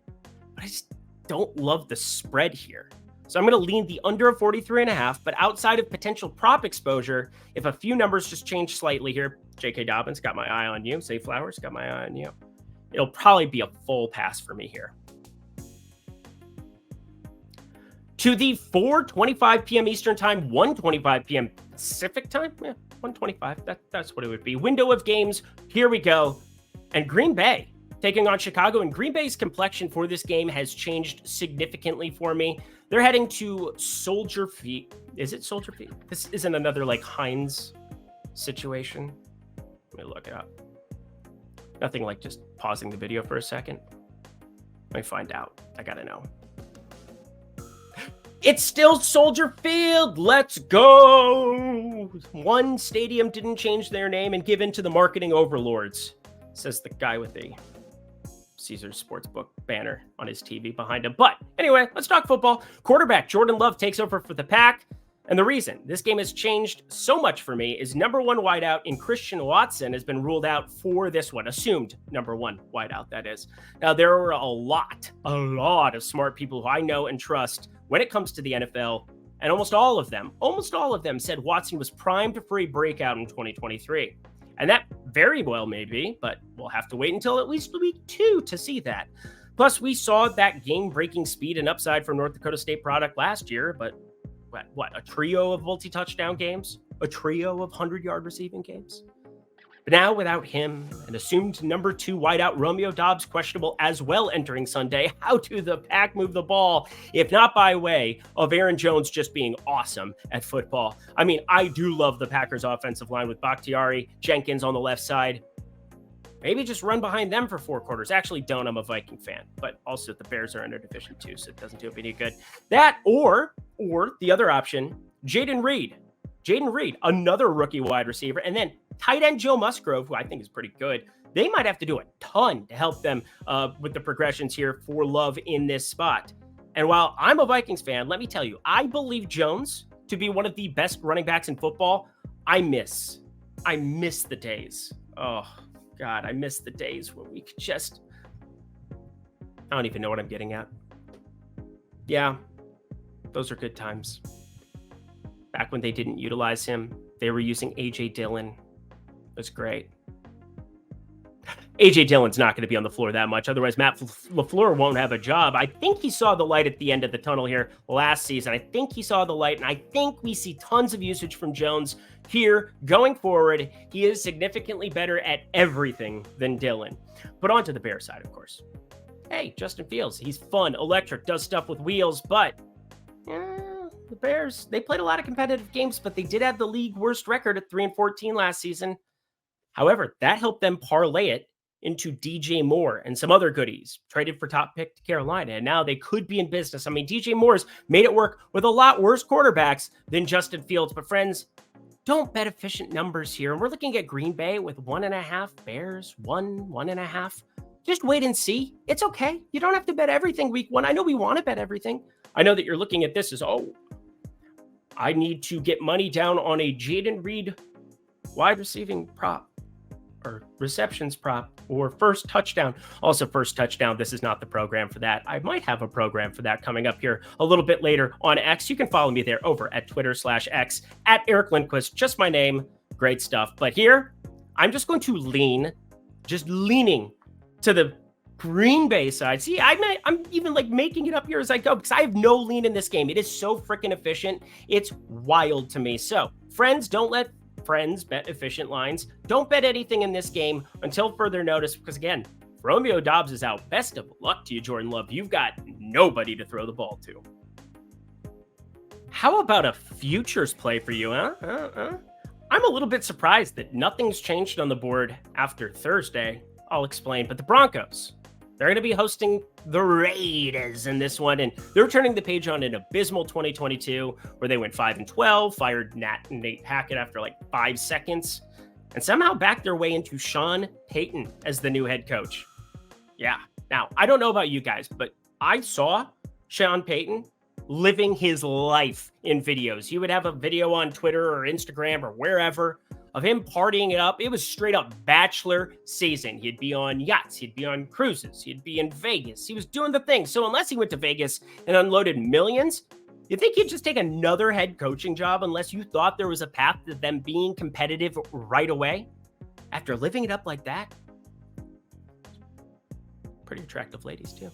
But I just don't love the spread here. So I'm going to lean the under of 43.5, but outside of potential prop exposure, if a few numbers just change slightly here, J.K. Dobbins, got my eye on you. Say Flowers, got my eye on you. It'll probably be a full pass for me here. To the 4:25 p.m. Eastern time, 1:25 p.m. Pacific time? Yeah, 1:25. That's what it would be. Window of games. Here we go. And Green Bay taking on Chicago. And Green Bay's complexion for this game has changed significantly for me. They're heading to Soldier Field. Is it Soldier Field? This isn't another like Heinz situation. Let me look it up. Nothing like just pausing the video for a second. Let me find out. I gotta know. It's still Soldier Field. Let's go. One stadium didn't change their name and give in to the marketing overlords, says the guy with the Caesars Sportsbook banner on his TV behind him. But anyway, let's talk football. Quarterback Jordan Love takes over for the Pack. And the reason this game has changed so much for me is number 1 wideout in Christian Watson has been ruled out for this one. Assumed number 1 wideout, that is. Now, there are a lot of smart people who I know and trust when it comes to the NFL. And almost all of them said Watson was primed for a breakout in 2023. And that very well may be, but we'll have to wait until at least week 2 to see that. Plus, we saw that game-breaking speed and upside from North Dakota State product last year, but what, a trio of multi-touchdown games? A trio of 100-yard receiving games? But now without him, an assumed number 2 wideout Romeo Doubs questionable as well entering Sunday, how do the Pack move the ball if not by way of Aaron Jones just being awesome at football? I mean, I do love the Packers offensive line with Bakhtiari, Jenkins on the left side. Maybe just run behind them for 4 quarters. Actually, don't. I'm a Viking fan, but also the Bears are in a division too, so it doesn't do it any good. That or the other option, Jaden Reed, another rookie wide receiver, and then tight end Joe Musgrove, who I think is pretty good. They might have to do a ton to help them with the progressions here for Love in this spot. And while I'm a Vikings fan, let me tell you, I believe Jones to be one of the best running backs in football. I miss the days. Oh, God, I miss the days where we could just... I don't even know what I'm getting at. Yeah, those are good times. Back when they didn't utilize him, they were using A.J. Dillon. That's great. A.J. Dillon's not going to be on the floor that much. Otherwise, Matt LaFleur won't have a job. I think he saw the light at the end of the tunnel here last season. I think he saw the light, and I think we see tons of usage from Jones here going forward. He is significantly better at everything than Dillon. But on to the Bears side, of course. Hey, Justin Fields. He's fun, electric, does stuff with wheels, but the Bears, they played a lot of competitive games, but they did have the league worst record at 3-14 last season. However, that helped them parlay it into DJ Moore and some other goodies, traded for top pick to Carolina, and now they could be in business. I mean, DJ Moore's made it work with a lot worse quarterbacks than Justin Fields, but friends, don't bet efficient numbers here. And we're looking at Green Bay with 1.5, Bears 1.5. Just wait and see. It's okay. You don't have to bet everything week 1. I know we want to bet everything. I know that you're looking at this as, oh, I need to get money down on a Jaden Reed wide receiving prop or receptions prop or first touchdown. Also, first touchdown. This is not the program for that. I might have a program for that coming up here a little bit later on X. You can follow me there over at Twitter/X at Eric Lindquist. Just my name. Great stuff. But here, I'm just going to leaning to the Green Bay side. See, I'm even like making it up here as I go because I have no lean in this game. It is so freaking efficient. It's wild to me. So, friends, don't let friends bet efficient lines. Don't bet anything in this game until further notice because, again, Romeo Doubs is out. Best of luck to you, Jordan Love. You've got nobody to throw the ball to. How about a futures play for you, huh? I'm a little bit surprised that nothing's changed on the board after Thursday. I'll explain. But the Broncos, they're going to be hosting the Raiders in this one, and they're turning the page on an abysmal 2022 where they went 5-12, fired Nate Hackett after like 5 seconds, and somehow backed their way into Sean Payton as the new head coach. Yeah. Now, I don't know about you guys, but I saw Sean Payton living his life in videos. He would have a video on Twitter or Instagram or wherever of him partying it up. It was straight up bachelor season. He'd be on yachts. He'd be on cruises. He'd be in Vegas. He was doing the thing. So unless he went to Vegas and unloaded millions, you think he'd just take another head coaching job unless you thought there was a path to them being competitive right away? After living it up like that? Pretty attractive ladies too.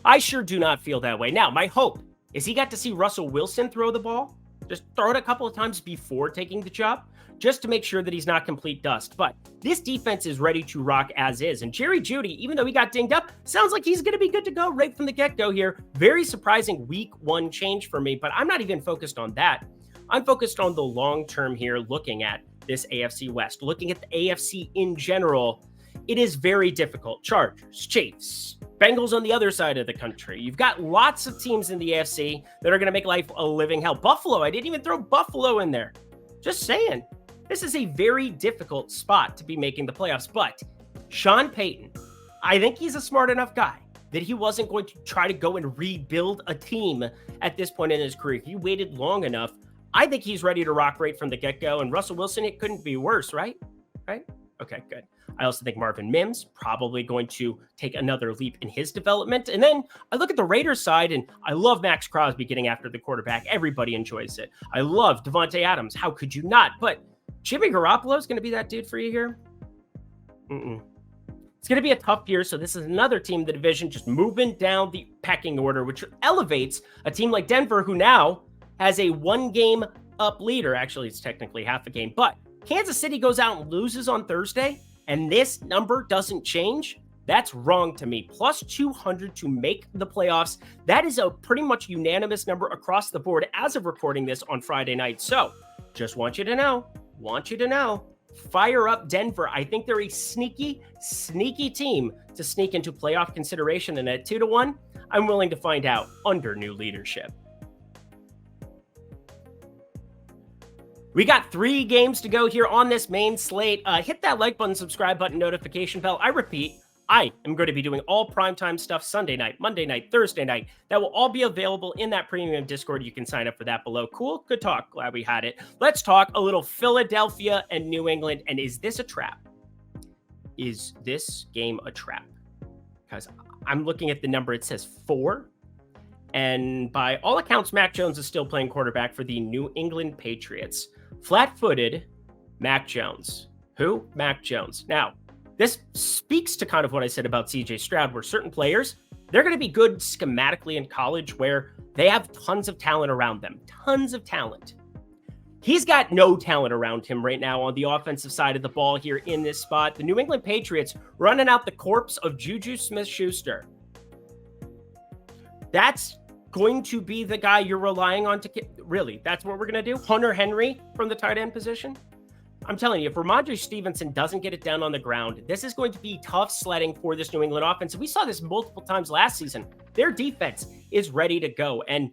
I sure do not feel that way. Now, my hope is he got to see Russell Wilson throw the ball. Just throw it a couple of times before taking the job, just to make sure that he's not complete dust. But this defense is ready to rock as is. And Jerry Jeudy, even though he got dinged up, sounds like he's going to be good to go right from the get-go here. Very surprising week 1 change for me, but I'm not even focused on that. I'm focused on the long term here, looking at this AFC West, looking at the AFC in general. It is very difficult. Chargers, Chiefs, Bengals on the other side of the country. You've got lots of teams in the AFC that are going to make life a living hell. Buffalo, I didn't even throw Buffalo in there. Just saying. This is a very difficult spot to be making the playoffs. But Sean Payton, I think he's a smart enough guy that he wasn't going to try to go and rebuild a team at this point in his career. He waited long enough. I think he's ready to rock right from the get-go. And Russell Wilson, it couldn't be worse, right? Right? Okay, good. I also think Marvin Mims probably going to take another leap in his development. And then I look at the Raiders side, and I love Max Crosby getting after the quarterback. Everybody enjoys it. I love Devontae Adams. How could you not? But Jimmy Garoppolo is going to be that dude for you here? It's going to be a tough year, so this is another team in the division just moving down the pecking order, which elevates a team like Denver, who now has a 1-game up leader. Actually, it's technically half a game, but Kansas City goes out and loses on Thursday, and this number doesn't change. That's wrong to me. Plus 200 to make the playoffs. That is a pretty much unanimous number across the board as of recording this on Friday night. So just want you to know, fire up Denver. I think they're a sneaky team to sneak into playoff consideration. And at 2-1, I'm willing to find out under new leadership. We got 3 games to go here on this main slate. Hit that like button, subscribe button, notification bell. I repeat, I am going to be doing all primetime stuff Sunday night, Monday night, Thursday night. That will all be available in that premium Discord. You can sign up for that below. Cool. Good talk. Glad we had it. Let's talk a little Philadelphia and New England. And is this a trap? Is this game a trap? Because I'm looking at the number. It says 4. And by all accounts, Mac Jones is still playing quarterback for the New England Patriots. Flat-footed Mac Jones. Who? Mac Jones. Now, this speaks to kind of what I said about CJ Stroud, where certain players, they're going to be good schematically in college where they have tons of talent around them. Tons of talent. He's got no talent around him right now on the offensive side of the ball here in this spot. The New England Patriots running out the corpse of Juju Smith-Schuster. That's going to be the guy you're relying on to get, really, that's what we're going to do? Hunter Henry from the tight end position? I'm telling you, if Ramondre Stevenson doesn't get it down on the ground, this is going to be tough sledding for this New England offense. We saw this multiple times last season. Their defense is ready to go. And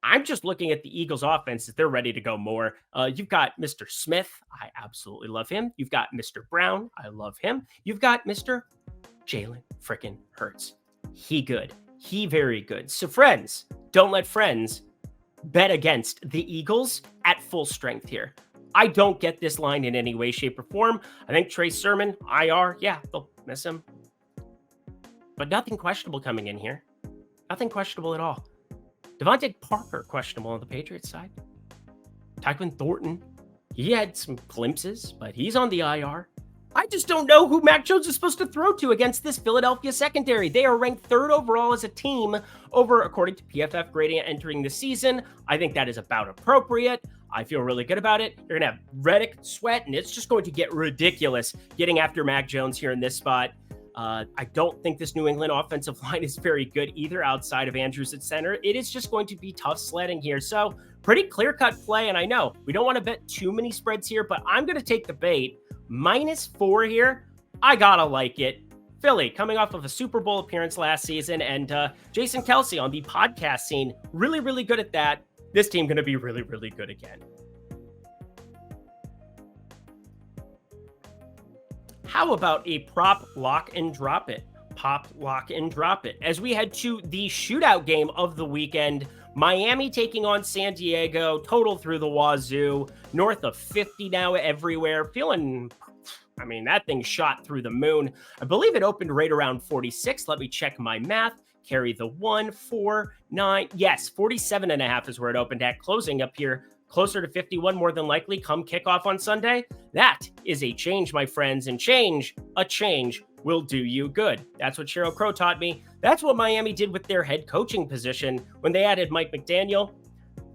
I'm just looking at the Eagles offense. They're ready to go more. You've got Mr. Smith. I absolutely love him. You've got Mr. Brown. I love him. You've got Mr. Jalen frickin' Hurts. He good. He very good. So friends, don't let friends bet against the Eagles at full strength here. I don't get this line in any way, shape, or form. I think Trey Sermon, IR, yeah, they'll miss him. But nothing questionable coming in here. Nothing questionable at all. Devontae Parker, questionable on the Patriots side. Tyquan Thornton, he had some glimpses, but he's on the IR. I just don't know who Mac Jones is supposed to throw to against this Philadelphia secondary. They are ranked 3rd overall as a team over, according to PFF grading, entering the season. I think that is about appropriate. I feel really good about it. You're going to have Reddick, Sweat, and it's just going to get ridiculous getting after Mac Jones here in this spot. I don't think this New England offensive line is very good either outside of Andrews at center. It is just going to be tough sledding here. So pretty clear-cut play, and I know we don't want to bet too many spreads here, but I'm going to take the bait. -4 here. I gotta like it. Philly coming off of a Super Bowl appearance last season, and Jason Kelsey on the podcast scene, really good at that. This team going to be really good again. How about a prop lock and drop it? Pop, lock, and drop it. As we head to the shootout game of the weekend, Miami taking on San Diego, total through the wazoo, north of 50 now everywhere. Feeling, I mean, that thing shot through the moon. I believe it opened right around 46. Let me check my math. Carry the 1, 4, 9. Yes, 47.5 is where it opened at. Closing up here closer to 51 more than likely come kickoff on Sunday. That is a change, my friends, and a change will do you good. That's what Sheryl Crow taught me. That's what Miami did with their head coaching position when they added Mike McDaniel.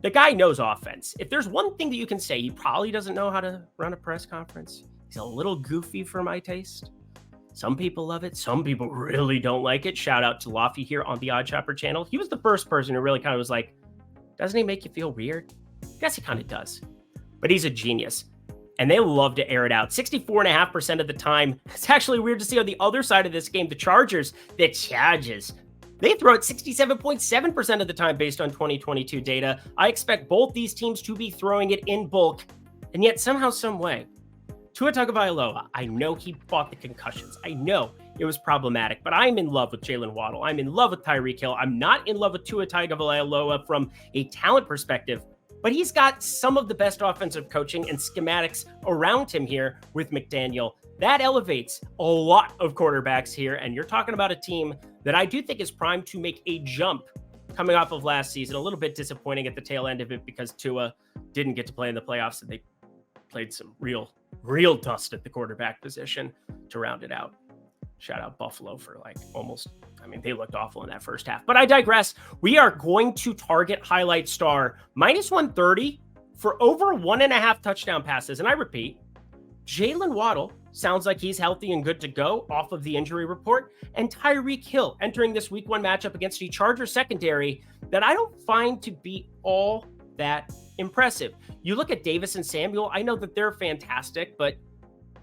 The guy knows offense. If there's one thing that you can say, he probably doesn't know how to run a press conference. He's a little goofy for my taste. Some people love it. Some people really don't like it. Shout out to Lofty here on the Odd Chopper channel. He was the first person who really kind of was like, doesn't he make you feel weird? I guess he kind of does. But he's a genius. And they love to air it out. 64.5% of the time. It's actually weird to see on the other side of this game, the Chargers, they throw it 67.7% of the time based on 2022 data. I expect both these teams to be throwing it in bulk. And yet somehow, some way, Tua Tagovailoa, I know he fought the concussions. I know it was problematic, but I'm in love with Jalen Waddle. I'm in love with Tyreek Hill. I'm not in love with Tua Tagovailoa from a talent perspective, but he's got some of the best offensive coaching and schematics around him here with McDaniel. That elevates a lot of quarterbacks here, and you're talking about a team that I do think is primed to make a jump coming off of last season. A little bit disappointing at the tail end of it because Tua didn't get to play in the playoffs, and they played some real dust at the quarterback position to round it out. Shout out Buffalo for they looked awful in that first half. But I digress. We are going to target highlight star -130 for over 1.5 touchdown passes. And I repeat, Jalen Waddle sounds like he's healthy and good to go off of the injury report. And Tyreek Hill entering this week 1 matchup against a Charger secondary that I don't find to be all that impressive. You look at Davis and Samuel, I know that they're fantastic, but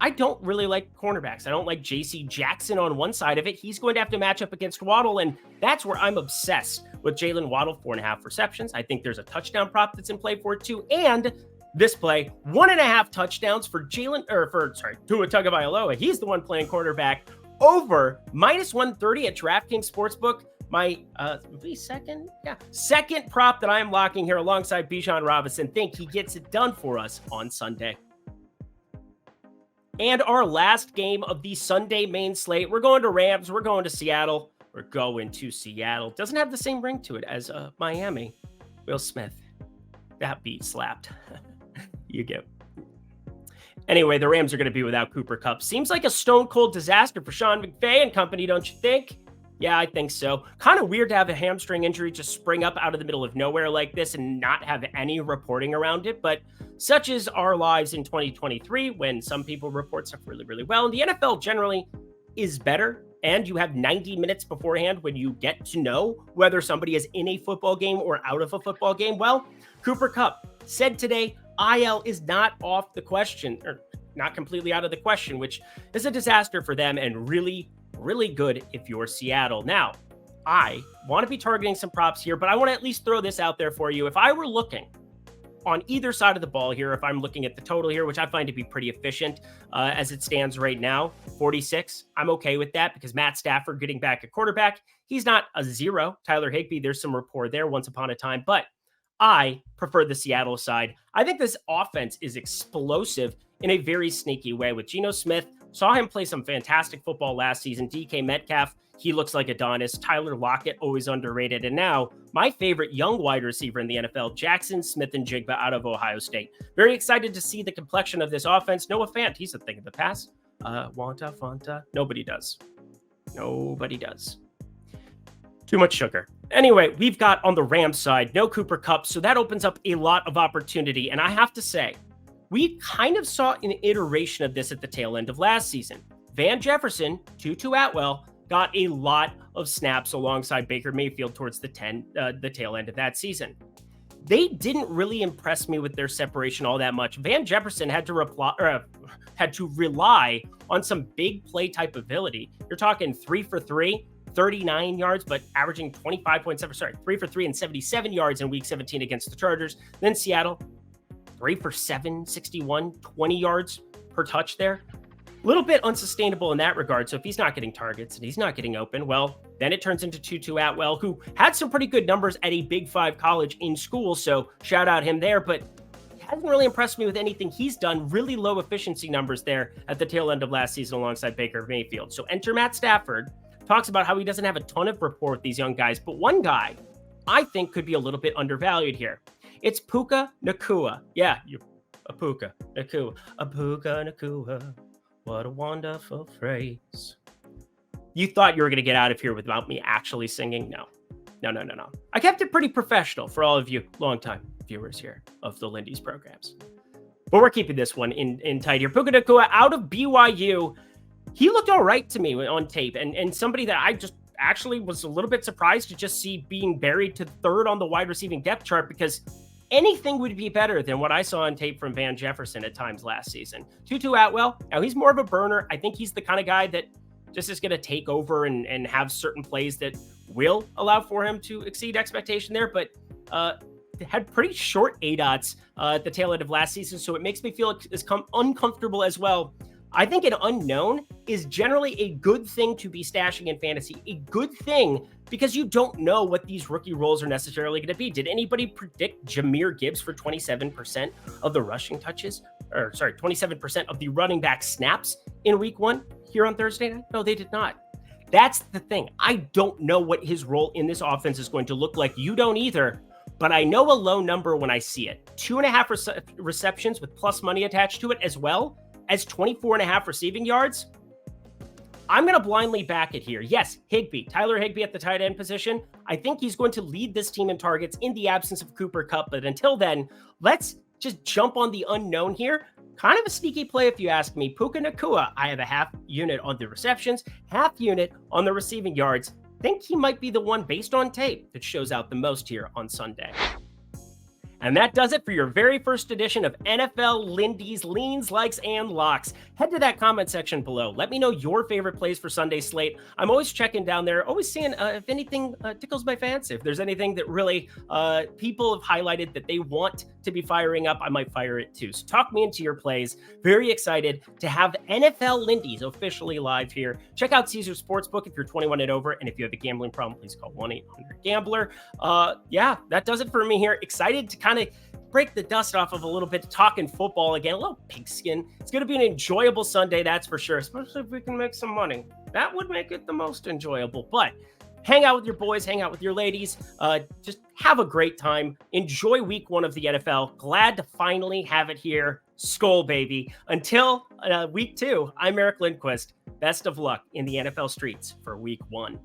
I don't really like cornerbacks. I don't like JC Jackson on one side of it. He's going to have to match up against Waddle, and that's where I'm obsessed with Jalen Waddle. 4.5 receptions. I think there's a touchdown prop that's in play for it too. And this play, 1.5 touchdowns for Tua Tagovailoa. He's the one playing quarterback over -130 at DraftKings Sportsbook. My second prop that I am locking here alongside Bijan Robinson. Think he gets it done for us on Sunday. And our last game of the Sunday main slate, we're going to Rams. We're going to Seattle. We're going to Seattle. Doesn't have the same ring to it as Miami. Will Smith. That beat slapped. You get. Anyway, the Rams are going to be without Cooper Kupp. Seems like a stone cold disaster for Sean McVay and company, don't you think? Yeah, I think so. Kind of weird to have a hamstring injury just spring up out of the middle of nowhere like this and not have any reporting around it. But such is our lives in 2023 when some people report stuff really, really well. And the NFL generally is better. And you have 90 minutes beforehand when you get to know whether somebody is in a football game or out of a football game. Well, Cooper Kupp said today, IL is not off the question, or not completely out of the question, which is a disaster for them and really, really good if you're Seattle. Now, I want to be targeting some props here, but I want to at least throw this out there for you. If I were looking on either side of the ball here, if I'm looking at the total here, which I find to be pretty efficient as it stands right now, 46, I'm okay with that because Matt Stafford getting back at quarterback, he's not a zero. Tyler Higbee, there's some rapport there once upon a time, but I prefer the Seattle side. I think this offense is explosive in a very sneaky way with Geno Smith. Saw him play some fantastic football last season. DK Metcalf, he looks like Adonis. Tyler Lockett, always underrated. And now, my favorite young wide receiver in the NFL, Jackson Smith-Njigba out of Ohio State. Very excited to see the complexion of this offense. Noah Fant, he's a thing of the past. Fanta. Nobody does. Too much sugar. Anyway, we've got on the Rams side, no Cooper Kupp, so that opens up a lot of opportunity. And I have to say, we kind of saw an iteration of this at the tail end of last season. Van Jefferson, Tutu Atwell, got a lot of snaps alongside Baker Mayfield towards the tail end of that season. They didn't really impress me with their separation all that much. Van Jefferson had to rely on some big play type ability. You're talking 3 for 3. 39 yards, but averaging 3 for 3 and 77 yards in week 17 against the Chargers. Then Seattle, 3 for 7, 61, 20 yards per touch there. A little bit unsustainable in that regard. So if he's not getting targets and he's not getting open, well, then it turns into Tutu Atwell, who had some pretty good numbers at a Big 5 college in school. So shout out him there, but hasn't really impressed me with anything he's done. Really low efficiency numbers there at the tail end of last season alongside Baker Mayfield. So enter Matt Stafford. Talks about how he doesn't have a ton of rapport with these young guys, but one guy I think could be a little bit undervalued here. It's Puka Nacua. Yeah, Puka Nacua. What a wonderful phrase. You thought you were going to get out of here without me actually singing? No. I kept it pretty professional for all of you longtime viewers here of the Lindy's programs. But we're keeping this one in tight here. Puka Nacua out of BYU. He looked all right to me on tape, and somebody that I just actually was a little bit surprised to just see being buried to third on the wide receiving depth chart, because anything would be better than what I saw on tape from Van Jefferson at times last season. Tutu Atwell, now he's more of a burner. I think he's the kind of guy that just is going to take over and have certain plays that will allow for him to exceed expectation there, but had pretty short ADOTs at the tail end of last season, so it makes me feel uncomfortable as well. I think an unknown is generally a good thing to be stashing in fantasy. A good thing because you don't know what these rookie roles are necessarily going to be. Did anybody predict Jahmyr Gibbs for 27% of the rushing touches? 27% of the running back snaps in week 1 here on Thursday night? No, they did not. That's the thing. I don't know what his role in this offense is going to look like. You don't either. But I know a low number when I see it. 2.5 receptions with plus money attached to it, as well as 24.5 receiving yards. I'm going to blindly back it here. Yes, Tyler Higbee at the tight end position. I think he's going to lead this team in targets in the absence of Cooper Kupp. But until then, let's just jump on the unknown here. Kind of a sneaky play if you ask me. Puka Nakua, I have a half unit on the receptions, half unit on the receiving yards. Think he might be the one based on tape that shows out the most here on Sunday. And that does it for your very first edition of NFL Lindy's Leans, Likes, and Locks. Head to that comment section below. Let me know your favorite plays for Sunday's slate. I'm always checking down there, always seeing if anything tickles my fancy. If there's anything that really people have highlighted that they want to be firing up, I might fire it too. So talk me into your plays. Very excited to have NFL Lindy's officially live here. Check out Caesars Sportsbook if you're 21 and over. And if you have a gambling problem, please call 1-800-GAMBLER. Yeah, that does it for me here. Excited to kind of break the dust off of a little bit, talking football again, a little pigskin. It's going to be an enjoyable Sunday, that's for sure, especially if we can make some money. That would make it the most enjoyable. But hang out with your boys, hang out with your ladies, just have a great time. Enjoy week 1 of the NFL. Glad to finally have it here. Skol, baby. Until week 2, I'm Eric Lindquist. Best of luck in the NFL streets for week 1.